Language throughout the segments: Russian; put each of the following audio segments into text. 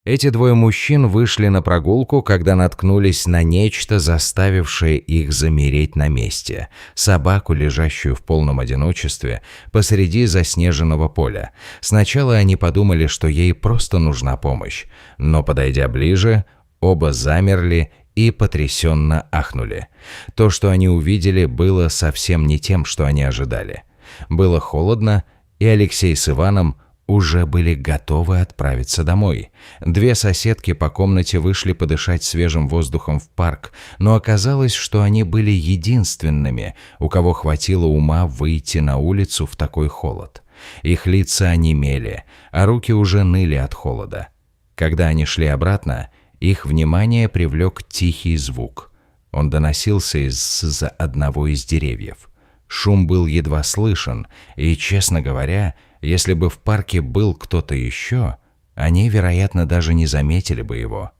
Эти двое мужчин вышли на прогулку, когда наткнулись на нечто, заставившее их замереть на месте. Собаку, лежащую в полном одиночестве посреди заснеженного поля. Сначала они подумали, что ей просто нужна помощь, но, подойдя ближе, оба замерли и потрясенно ахнули. То, что они увидели, было совсем не тем, что они ожидали. Было холодно, и Алексей с Иваном уже были готовы отправиться домой. Две соседки по комнате вышли подышать свежим воздухом в парк, но оказалось, что они были единственными, у кого хватило ума выйти на улицу в такой холод. Их лица онемели, а руки уже ныли от холода. Когда они шли обратно, их внимание привлек тихий звук. Он доносился из-за одного из деревьев. Шум был едва слышен, и, честно говоря, если бы в парке был кто-то еще, они, вероятно, даже не заметили бы его.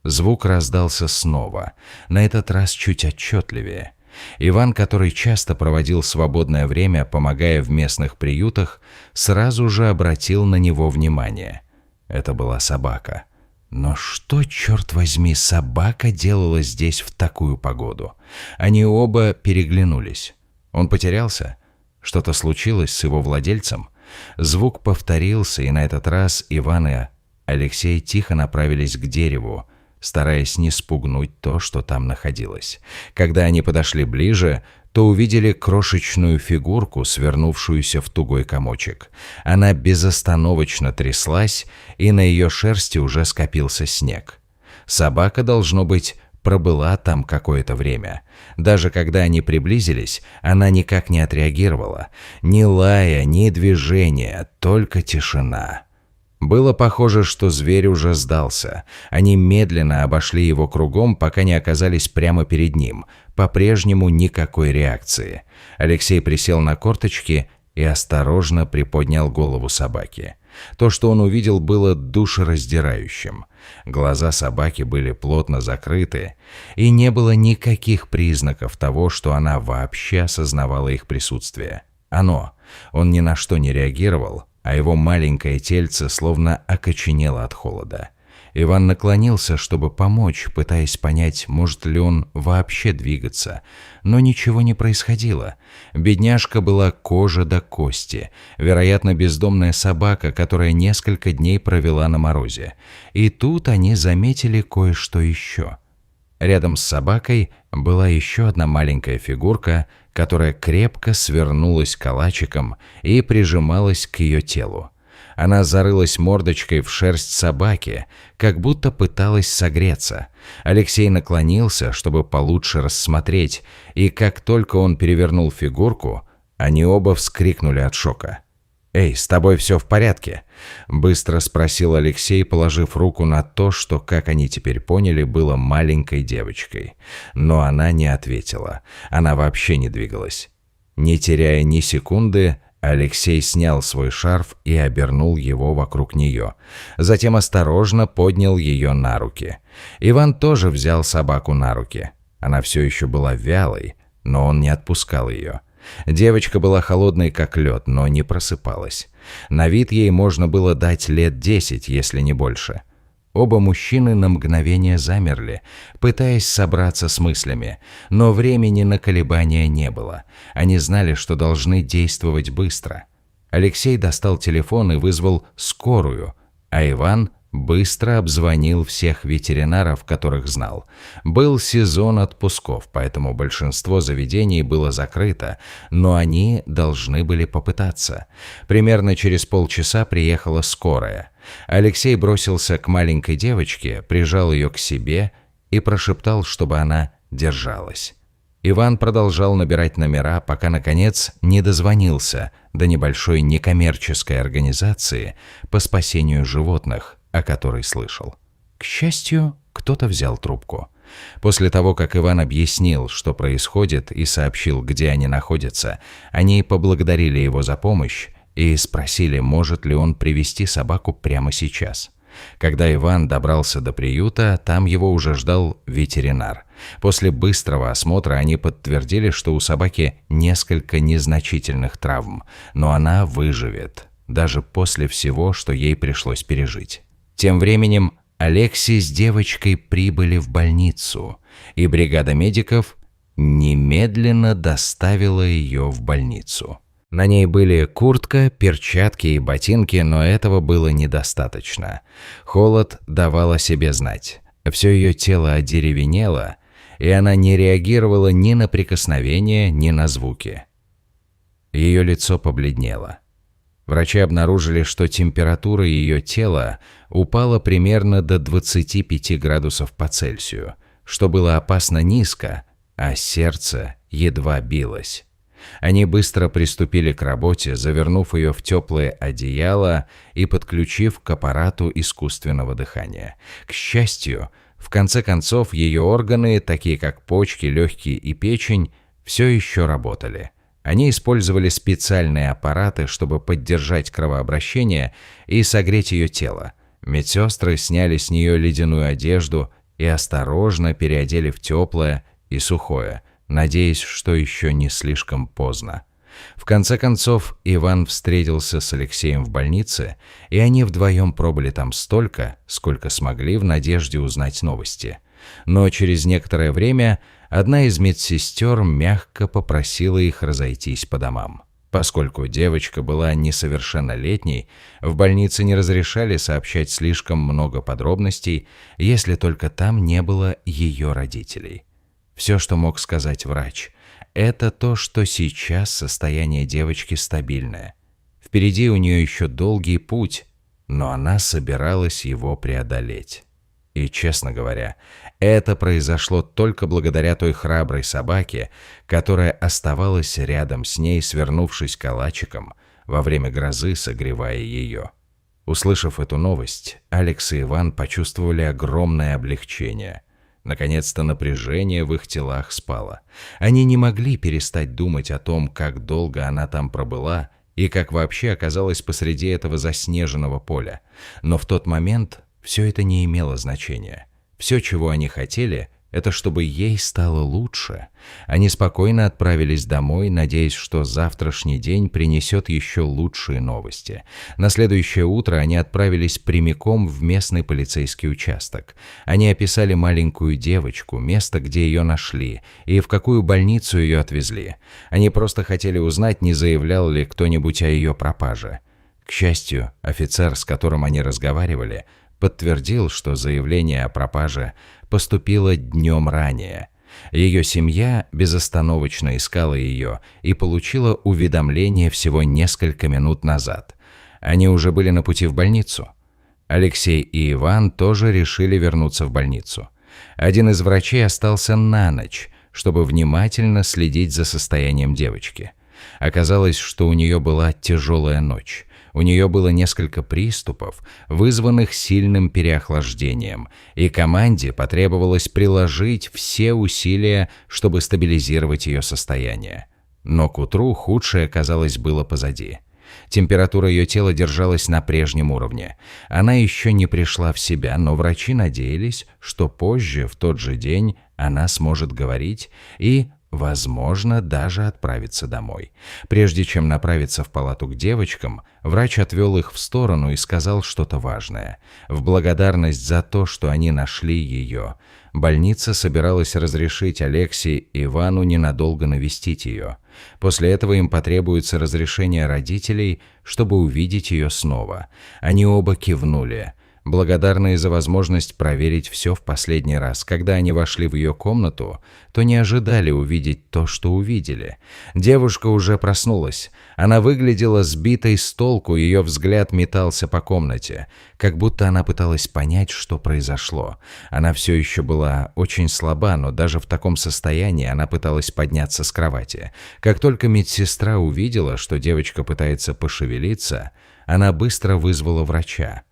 Звук раздался снова, на этот раз чуть отчетливее. Иван, который часто проводил свободное время, помогая в местных приютах, сразу же обратил на него внимание. Это была собака. Но что, черт возьми, собака делала здесь в такую погоду? Они оба переглянулись. Он потерялся? Что-то случилось с его владельцем? Звук повторился, и на этот раз Иван и Алексей тихо направились к дереву, стараясь не спугнуть то, что там находилось. Когда они подошли ближе, то увидели крошечную фигурку, свернувшуюся в тугой комочек. Она безостановочно тряслась, и на ее шерсти уже скопился снег. Собака, должно быть, пробыла там какое-то время. Даже когда они приблизились, она никак не отреагировала. Ни лая, ни движения, только тишина. Было похоже, что зверь уже сдался. Они медленно обошли его кругом, пока не оказались прямо перед ним. По-прежнему никакой реакции. Алексей присел на корточки и осторожно приподнял голову собаки. То, что он увидел, было душераздирающим. Глаза собаки были плотно закрыты, и не было никаких признаков того, что она вообще осознавала их присутствие. Он ни на что не реагировал, а его маленькое тельце словно окоченело от холода. Иван наклонился, чтобы помочь, пытаясь понять, может ли он вообще двигаться. Но ничего не происходило. Бедняжка была кожа до кости, вероятно, бездомная собака, которая несколько дней провела на морозе. И тут они заметили кое-что еще. Рядом с собакой была еще одна маленькая фигурка, которая крепко свернулась калачиком и прижималась к ее телу. Она зарылась мордочкой в шерсть собаки, как будто пыталась согреться. Алексей наклонился, чтобы получше рассмотреть, и как только он перевернул фигурку, они оба вскрикнули от шока. «Эй, с тобой все в порядке?» – быстро спросил Алексей, положив руку на то, что, как они теперь поняли, было маленькой девочкой. Но она не ответила. Она вообще не двигалась. Не теряя ни секунды, Алексей снял свой шарф и обернул его вокруг нее. Затем осторожно поднял ее на руки. Иван тоже взял собаку на руки. Она все еще была вялой, но он не отпускал ее. Девочка была холодной, как лед, но не просыпалась. На вид ей можно было дать лет 10, если не больше. Оба мужчины на мгновение замерли, пытаясь собраться с мыслями, но времени на колебания не было. Они знали, что должны действовать быстро. Алексей достал телефон и вызвал скорую, а Иван быстро обзвонил всех ветеринаров, которых знал. Был сезон отпусков, поэтому большинство заведений было закрыто, но они должны были попытаться. Примерно через полчаса приехала скорая. Алексей бросился к маленькой девочке, прижал ее к себе и прошептал, чтобы она держалась. Иван продолжал набирать номера, пока, наконец, не дозвонился до небольшой некоммерческой организации по спасению животных, о которой слышал. К счастью, кто-то взял трубку. После того, как Иван объяснил, что происходит, и сообщил, где они находятся, они поблагодарили его за помощь и спросили, может ли он привести собаку прямо сейчас. Когда Иван добрался до приюта, там его уже ждал ветеринар. После быстрого осмотра они подтвердили, что у собаки несколько незначительных травм, но она выживет, даже после всего, что ей пришлось пережить. Тем временем Алексей с девочкой прибыли в больницу, и бригада медиков немедленно доставила ее в больницу. На ней были куртка, перчатки и ботинки, но этого было недостаточно. Холод давал о себе знать. Все ее тело одеревенело, и она не реагировала ни на прикосновения, ни на звуки. Ее лицо побледнело. Врачи обнаружили, что температура ее тела упала примерно до 25 градусов по Цельсию, что было опасно низко, а сердце едва билось. Они быстро приступили к работе, завернув ее в теплое одеяло и подключив к аппарату искусственного дыхания. К счастью, в конце концов, ее органы, такие как почки, легкие и печень, все еще работали. Они использовали специальные аппараты, чтобы поддержать кровообращение и согреть ее тело. Медсестры сняли с нее ледяную одежду и осторожно переодели в теплое и сухое, надеясь, что еще не слишком поздно. В конце концов, Иван встретился с Алексеем в больнице, и они вдвоем пробыли там столько, сколько смогли, в надежде узнать новости. Но через некоторое время одна из медсестер мягко попросила их разойтись по домам. Поскольку девочка была несовершеннолетней, в больнице не разрешали сообщать слишком много подробностей, если только там не было ее родителей. Все, что мог сказать врач, это то, что сейчас состояние девочки стабильное. Впереди у нее еще долгий путь, но она собиралась его преодолеть. И, честно говоря, это произошло только благодаря той храброй собаке, которая оставалась рядом с ней, свернувшись калачиком, во время грозы согревая ее. Услышав эту новость, Алекс и Иван почувствовали огромное облегчение. Наконец-то напряжение в их телах спало. Они не могли перестать думать о том, как долго она там пробыла и как вообще оказалась посреди этого заснеженного поля. Но в тот момент все это не имело значения. Все, чего они хотели, это чтобы ей стало лучше. Они спокойно отправились домой, надеясь, что завтрашний день принесет еще лучшие новости. На следующее утро они отправились прямиком в местный полицейский участок. Они описали маленькую девочку, место, где ее нашли, и в какую больницу ее отвезли. Они просто хотели узнать, не заявлял ли кто-нибудь о ее пропаже. К счастью, офицер, с которым они разговаривали, подтвердил, что заявление о пропаже поступило днем ранее. Ее семья безостановочно искала ее и получила уведомление всего несколько минут назад. Они уже были на пути в больницу. Алексей и Иван тоже решили вернуться в больницу. Один из врачей остался на ночь, чтобы внимательно следить за состоянием девочки. Оказалось, что у нее была тяжелая ночь. У нее было несколько приступов, вызванных сильным переохлаждением, и команде потребовалось приложить все усилия, чтобы стабилизировать ее состояние. Но к утру худшее, казалось, было позади. Температура ее тела держалась на прежнем уровне. Она еще не пришла в себя, но врачи надеялись, что позже, в тот же день, она сможет говорить и, возможно, даже отправиться домой. Прежде чем направиться в палату к девочкам, врач отвел их в сторону и сказал что-то важное. В благодарность за то, что они нашли ее, больница собиралась разрешить Алексею и Ивану ненадолго навестить ее. После этого им потребуется разрешение родителей, чтобы увидеть ее снова. Они оба кивнули, благодарные за возможность проверить все в последний раз. Когда они вошли в ее комнату, то не ожидали увидеть то, что увидели. Девушка уже проснулась. Она выглядела сбитой с толку, ее взгляд метался по комнате, как будто она пыталась понять, что произошло. Она все еще была очень слаба, но даже в таком состоянии она пыталась подняться с кровати. Как только медсестра увидела, что девочка пытается пошевелиться, она быстро вызвала врача.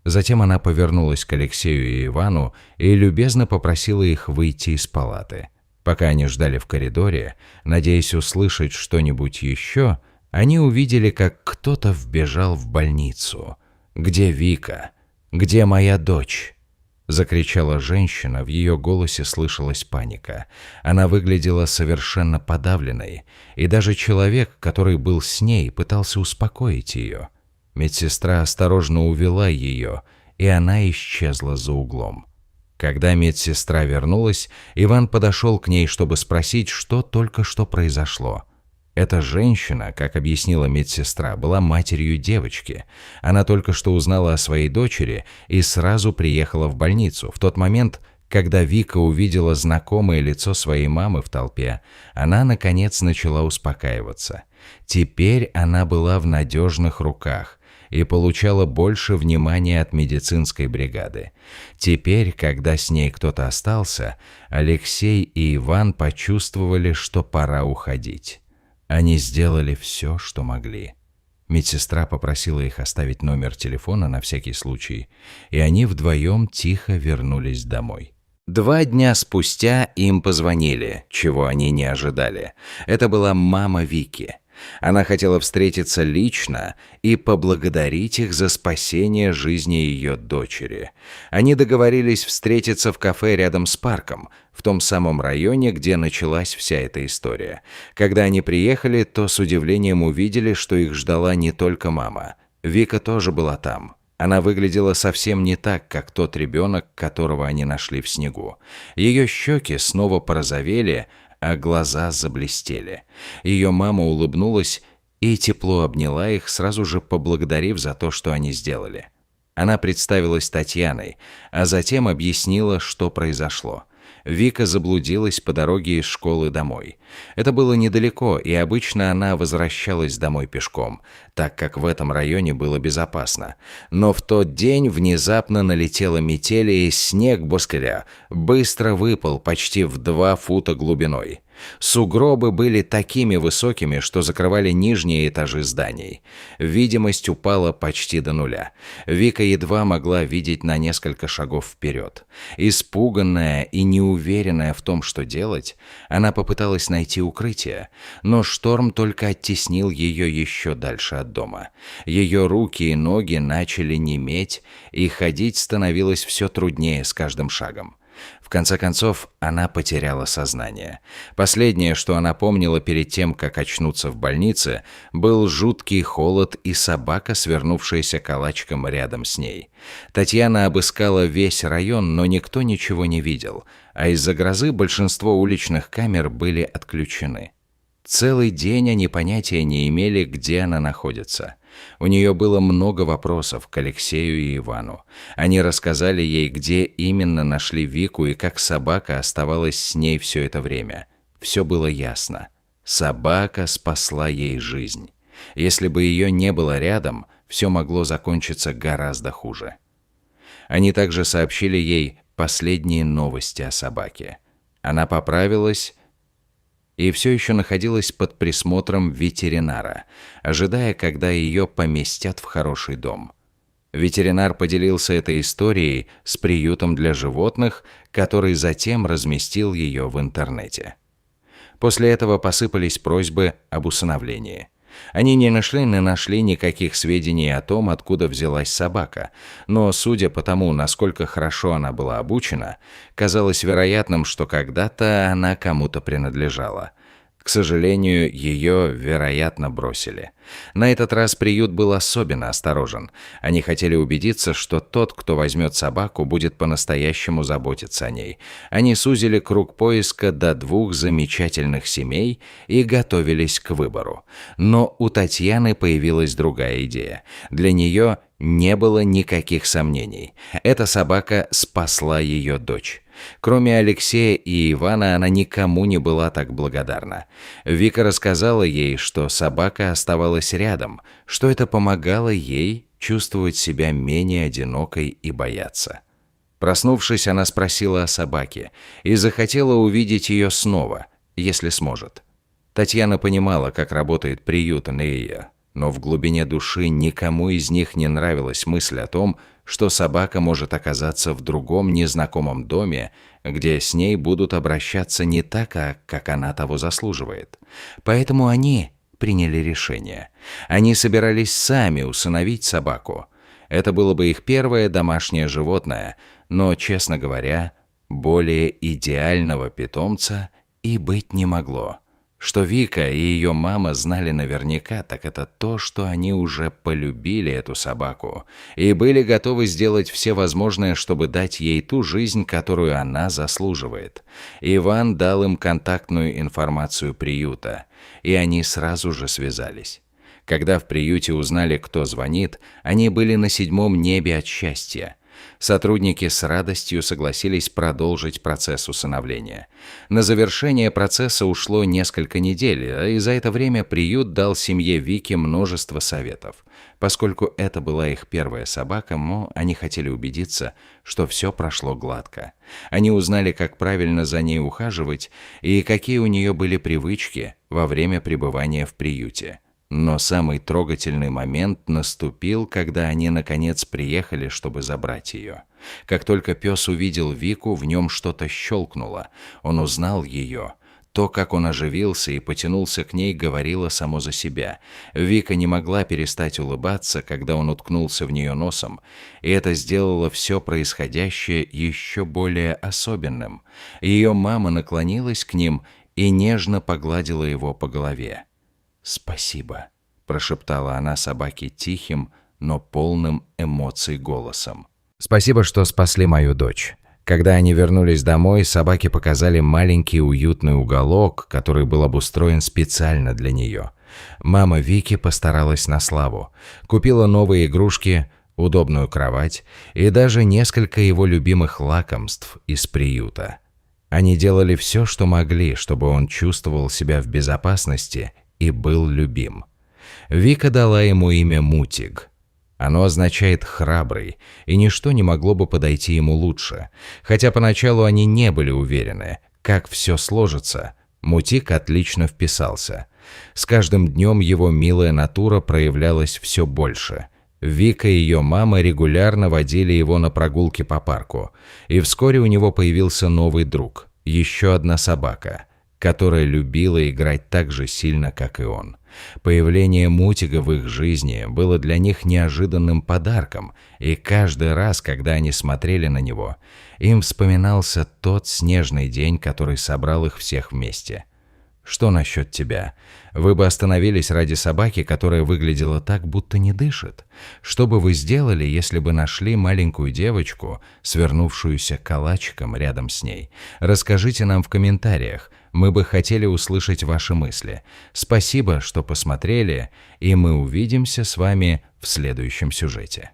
Затем она повернулась к Алексею и Ивану и любезно попросила их выйти из палаты. Пока они ждали в коридоре, надеясь услышать что-нибудь еще, они увидели, как кто-то вбежал в больницу. «Где Вика? Где моя дочь?» — закричала женщина, в ее голосе слышалась паника. Она выглядела совершенно подавленной, и даже человек, который был с ней, пытался успокоить ее. Медсестра осторожно увела ее, и она исчезла за углом. Когда медсестра вернулась, Иван подошел к ней, чтобы спросить, что только что произошло. Эта женщина, как объяснила медсестра, была матерью девочки. Она только что узнала о своей дочери и сразу приехала в больницу. В тот момент, когда Вика увидела знакомое лицо своей мамы в толпе, она, наконец, начала успокаиваться. Теперь она была в надежных руках и получала больше внимания от медицинской бригады. Теперь, когда с ней кто-то остался, Алексей и Иван почувствовали, что пора уходить. Они сделали все, что могли. Медсестра попросила их оставить номер телефона на всякий случай, и они вдвоем тихо вернулись домой. 2 дня спустя им позвонили, чего они не ожидали. Это была мама Вики. Она хотела встретиться лично и поблагодарить их за спасение жизни ее дочери. Они договорились встретиться в кафе рядом с парком, в том самом районе, где началась вся эта история. Когда они приехали, то с удивлением увидели, что их ждала не только мама. Вика тоже была там. Она выглядела совсем не так, как тот ребенок, которого они нашли в снегу. Ее щеки снова порозовели, а глаза заблестели. Ее мама улыбнулась и тепло обняла их, сразу же поблагодарив за то, что они сделали. Она представилась Татьяной, а затем объяснила, что произошло. Вика заблудилась по дороге из школы домой. Это было недалеко, и обычно она возвращалась домой пешком, так как в этом районе было безопасно. Но в тот день внезапно налетела метель, и снег Боскеля быстро выпал почти в 2 фута глубиной. Сугробы были такими высокими, что закрывали нижние этажи зданий. Видимость упала почти до нуля. Вика едва могла видеть на несколько шагов вперед. Испуганная и неуверенная в том, что делать, она попыталась найти укрытие, но шторм только оттеснил ее еще дальше от дома. Ее руки и ноги начали неметь, и ходить становилось все труднее с каждым шагом. В конце концов, она потеряла сознание. Последнее, что она помнила перед тем, как очнуться в больнице, был жуткий холод и собака, свернувшаяся калачиком рядом с ней. Татьяна обыскала весь район, но никто ничего не видел, а из-за грозы большинство уличных камер были отключены. Целый день они понятия не имели, где она находится. У нее было много вопросов к Алексею и Ивану. Они рассказали ей, где именно нашли Вику и как собака оставалась с ней все это время. Все было ясно. Собака спасла ей жизнь. Если бы ее не было рядом, все могло закончиться гораздо хуже. Они также сообщили ей последние новости о собаке. Она поправилась и все еще находилась под присмотром ветеринара, ожидая, когда ее поместят в хороший дом. Ветеринар поделился этой историей с приютом для животных, который затем разместил ее в интернете. После этого посыпались просьбы об усыновлении. Они не нашли никаких сведений о том, откуда взялась собака, но, судя по тому, насколько хорошо она была обучена, казалось вероятным, что когда-то она кому-то принадлежала. К сожалению, ее, вероятно, бросили. На этот раз приют был особенно осторожен. Они хотели убедиться, что тот, кто возьмет собаку, будет по-настоящему заботиться о ней. Они сузили круг поиска до 2 замечательных семей и готовились к выбору. Но у Татьяны появилась другая идея. Для нее не было никаких сомнений. Эта собака спасла ее дочь. Кроме Алексея и Ивана, она никому не была так благодарна. Вика рассказала ей, что собака оставалась рядом, что это помогало ей чувствовать себя менее одинокой и бояться. Проснувшись, она спросила о собаке и захотела увидеть ее снова, если сможет. Татьяна понимала, как работает приют Нея, но в глубине души никому из них не нравилась мысль о том, что собака может оказаться в другом незнакомом доме, где с ней будут обращаться не так, как она того заслуживает. Поэтому они приняли решение. Они собирались сами усыновить собаку. Это было бы их первое домашнее животное, но, честно говоря, более идеального питомца и быть не могло. Что Вика и ее мама знали наверняка, так это то, что они уже полюбили эту собаку и были готовы сделать все возможное, чтобы дать ей ту жизнь, которую она заслуживает. Иван дал им контактную информацию приюта, и они сразу же связались. Когда в приюте узнали, кто звонит, они были на 7-м небе от счастья. Сотрудники с радостью согласились продолжить процесс усыновления. На завершение процесса ушло несколько недель, и за это время приют дал семье Вики множество советов. Поскольку это была их первая собака, они хотели убедиться, что все прошло гладко. Они узнали, как правильно за ней ухаживать и какие у нее были привычки во время пребывания в приюте. Но самый трогательный момент наступил, когда они наконец приехали, чтобы забрать ее. Как только пес увидел Вику, в нем что-то щелкнуло. Он узнал ее. То, как он оживился и потянулся к ней, говорило само за себя. Вика не могла перестать улыбаться, когда он уткнулся в нее носом, и это сделало все происходящее еще более особенным. Ее мама наклонилась к ним и нежно погладила его по голове. «Спасибо», – прошептала она собаке тихим, но полным эмоций голосом. «Спасибо, что спасли мою дочь». Когда они вернулись домой, собаки показали маленький уютный уголок, который был обустроен специально для нее. Мама Вики постаралась на славу. Купила новые игрушки, удобную кровать и даже несколько его любимых лакомств из приюта. Они делали все, что могли, чтобы он чувствовал себя в безопасности и был любим. Вика дала ему имя Мутиг. Оно означает «храбрый», и ничто не могло бы подойти ему лучше. Хотя поначалу они не были уверены, как все сложится, Мутиг отлично вписался. С каждым днем его милая натура проявлялась все больше. Вика и ее мама регулярно водили его на прогулки по парку, и вскоре у него появился новый друг, еще одна собака, которая любила играть так же сильно, как и он. Появление Мутига в их жизни было для них неожиданным подарком, и каждый раз, когда они смотрели на него, им вспоминался тот снежный день, который собрал их всех вместе. Что насчет тебя? Вы бы остановились ради собаки, которая выглядела так, будто не дышит? Что бы вы сделали, если бы нашли маленькую девочку, свернувшуюся калачиком рядом с ней? Расскажите нам в комментариях. Мы бы хотели услышать ваши мысли. Спасибо, что посмотрели, и мы увидимся с вами в следующем сюжете.